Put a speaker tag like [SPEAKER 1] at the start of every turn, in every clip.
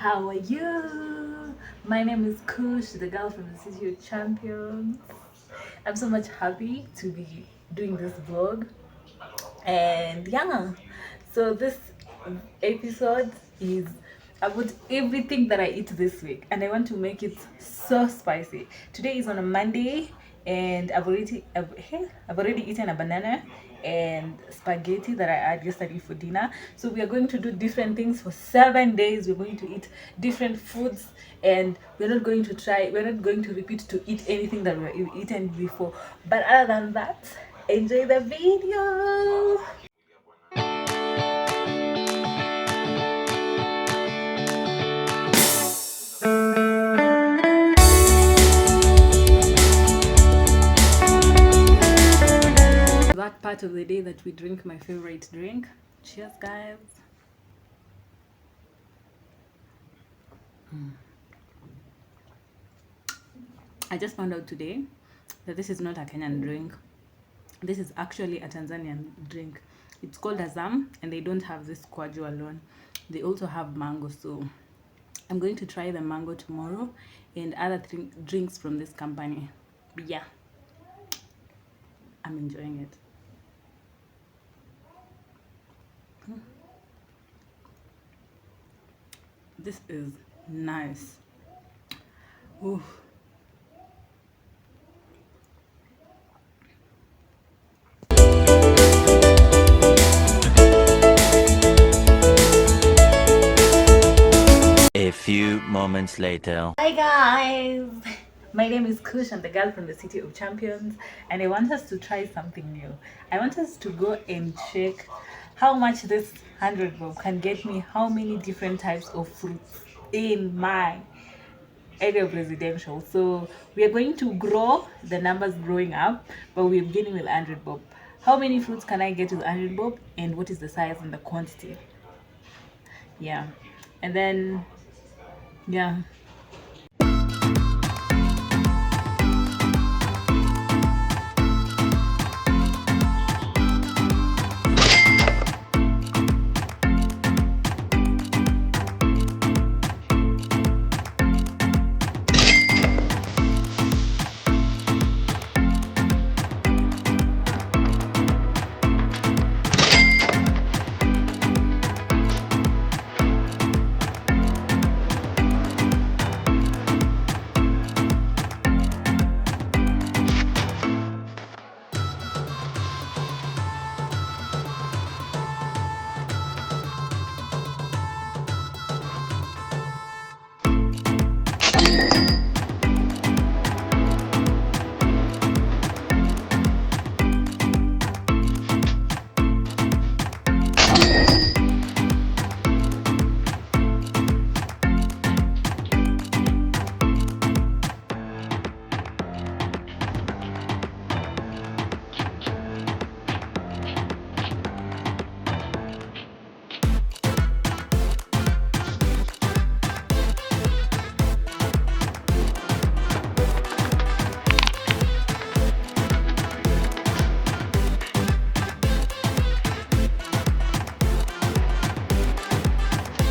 [SPEAKER 1] How are you? My name is Kush, the girl from the City of Champions. I'm so much happy to be doing this vlog. And yeah, so this episode is about everything that I eat this week, and I want to make it so spicy. Today is on a Monday, and I've already eaten a banana and spaghetti that I had yesterday for dinner. So we are going to do different things for 7 days. We're going to eat different foods, and we're not going to repeat to eat anything that we've eaten before. But other than that, enjoy the video. That part of the day that we drink my favorite drink. Cheers, guys. I just found out today that this is not a Kenyan drink. This is actually a Tanzanian drink. It's called Azam, and they don't have this kwaju alone. They also have mango. So I'm going to try the mango tomorrow and other drinks from this company. But yeah, I'm enjoying it. This is nice. Ooh.
[SPEAKER 2] A few moments later.
[SPEAKER 1] Hi guys, my name is Kush. I'm the girl from the City of Champions, and I want us to try something new. I want us to go and check how much this 100 bob can get me, how many different types of fruits in my area of residential. So we are going to grow the numbers growing up, but we're beginning with 100 bob. How many fruits can I get with 100 bob, and what is the size and the quantity? Yeah, and then yeah.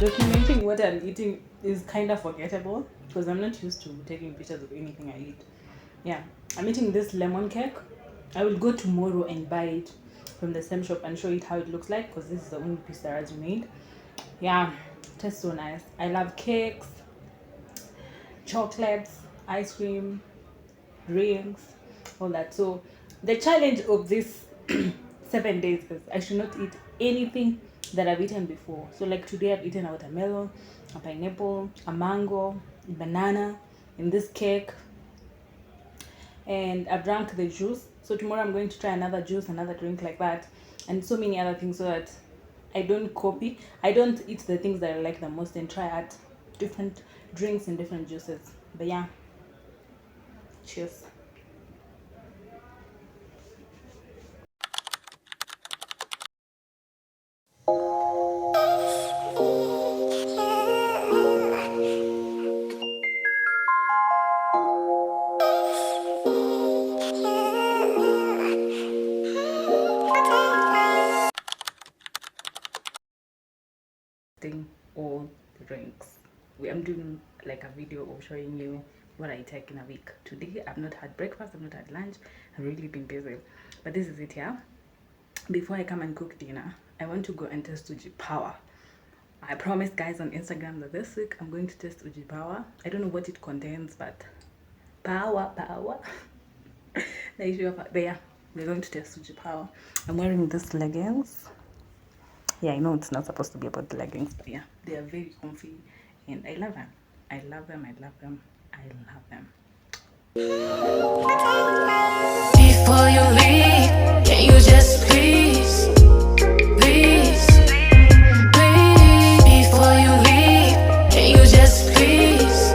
[SPEAKER 1] Documenting what I'm eating is kind of forgettable because I'm not used to taking pictures of anything I eat. Yeah, I'm eating this lemon cake. I will go tomorrow and buy it from the same shop and show it how it looks like because this is the only piece that has made. Yeah, tastes so nice. I love cakes, chocolates, ice cream, drinks, all that. So the challenge of this 7 days is I should not eat anything that I've eaten before. So like today I've eaten a watermelon, a pineapple, a mango, a banana, and this cake, and I've drank the juice. So tomorrow I'm going to try another juice, another drink like that, and so many other things so that I don't copy. I don't eat the things that I like the most and try out different drinks and different juices. But yeah, cheers. All drinks. I'm doing like a video of showing you what I take in a week. Today I've not had breakfast, I've not had lunch, I've really been busy, but this is it. Yeah, before I come and cook dinner, I want to go and test Uji Power. I promised guys on Instagram that this week I'm going to test Uji Power. I don't know what it contains, but power but yeah, we're going to test Uji Power. I'm wearing these leggings. Yeah, I know it's not supposed to be about the leggings, but yeah, they are very comfy and I love them. I love them.
[SPEAKER 3] Before you leave, can you just please, please, please? Before you leave, can you just please,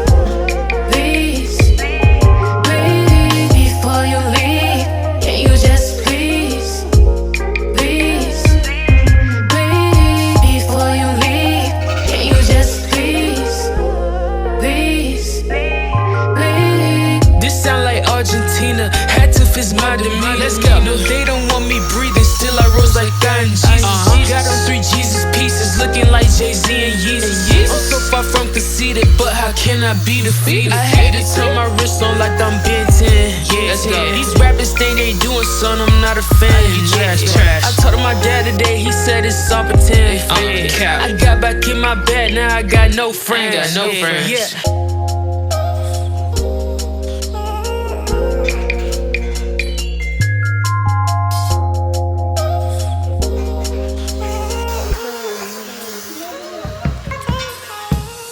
[SPEAKER 3] please, please? Before you leave, can you just please, please, please? Before you leave, can you just please, please, please? This sound like Argentina. Had to fix my demeanor. Let's go. No, they don't want me breathing. Still I rose like God and Jesus. Got on 3 Jesus pieces, looking like Jay-Z and Yeezus. I'm so far from conceited, but how can I be defeated? I had to turn my wrist on like I'm Ben 10. Yeah, let's go. These rappers think they doing son, I'm not a fan. Trash. I told my dad today, he said it's all pretend. I got back in my bed, now I got no friends. Yeah.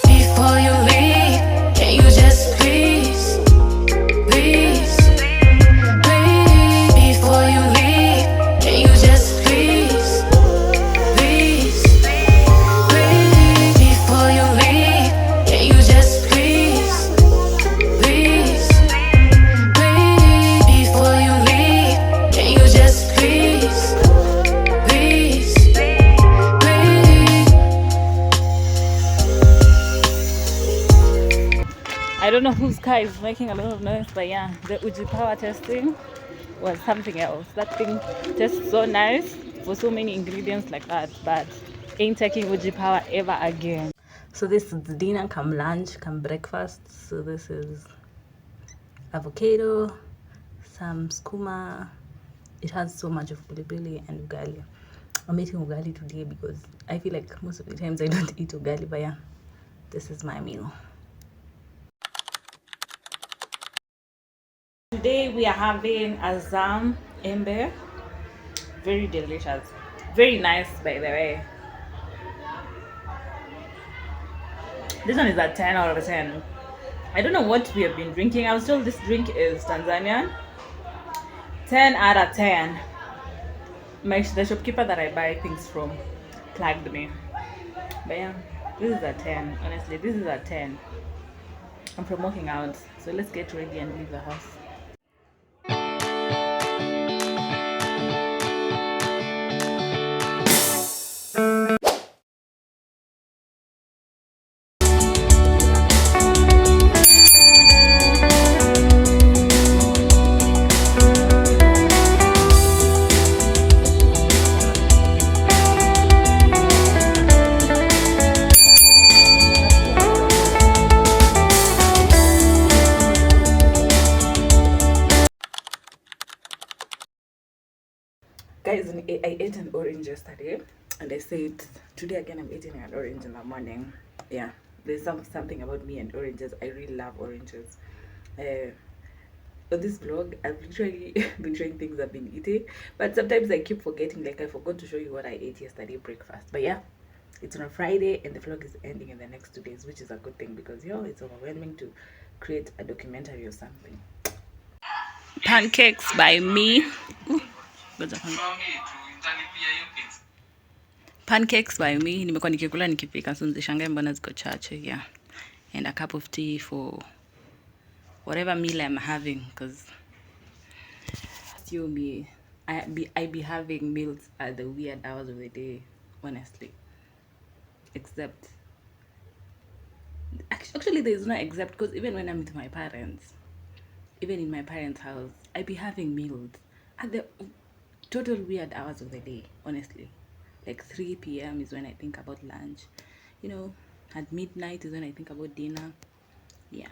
[SPEAKER 3] Before you leave, can you just please, please, please? Before you leave, can you just please, please, please? Before you leave, can you just please, please, please? Before you leave, can you just please, please, please?
[SPEAKER 1] I don't know whose car is making a lot of noise, but yeah, the Uji Power testing was something else. That thing tastes so nice for so many ingredients like that, but ain't taking Uji Power ever again. So this is the dinner, come lunch, come breakfast. So this is avocado, some skuma. It has so much of pilipili and ugali. I'm eating ugali today because I feel like most of the times I don't eat ugali, but yeah, this is my meal. Today we are having azam embe, very delicious, very nice by the way. This one is a 10 out of 10. I don't know what we have been drinking. I was told this drink is Tanzanian. 10 out of 10. The shopkeeper that I buy things from plugged me. But yeah, this is a 10. Honestly, this is a 10. I'm from working out, so let's get ready and leave the house. Guys, I ate an orange yesterday, and I said today again I'm eating an orange in the morning. Yeah, there's something about me and oranges. I really love oranges. On this vlog, I've literally been showing things I've been eating, but sometimes I keep forgetting. Like I forgot to show you what I ate yesterday breakfast. But yeah, it's on a Friday, and the vlog is ending in the next 2 days, which is a good thing because it's overwhelming to create a documentary or something. Pancakes by me. Pancakes by me. Nimekuwa nikikula nikipika, so nishangae mbona ziko chache. Yeah, and a cup of tea for whatever meal I'm having, because me, I be having meals at the weird hours of the day, honestly. Except actually there's no except, because even when I'm with my parents, even in my parents' house, I be having meals at the total weird hours of the day, honestly. Like 3 p.m. is when I think about lunch,
[SPEAKER 4] At midnight is when I think about dinner. Yeah.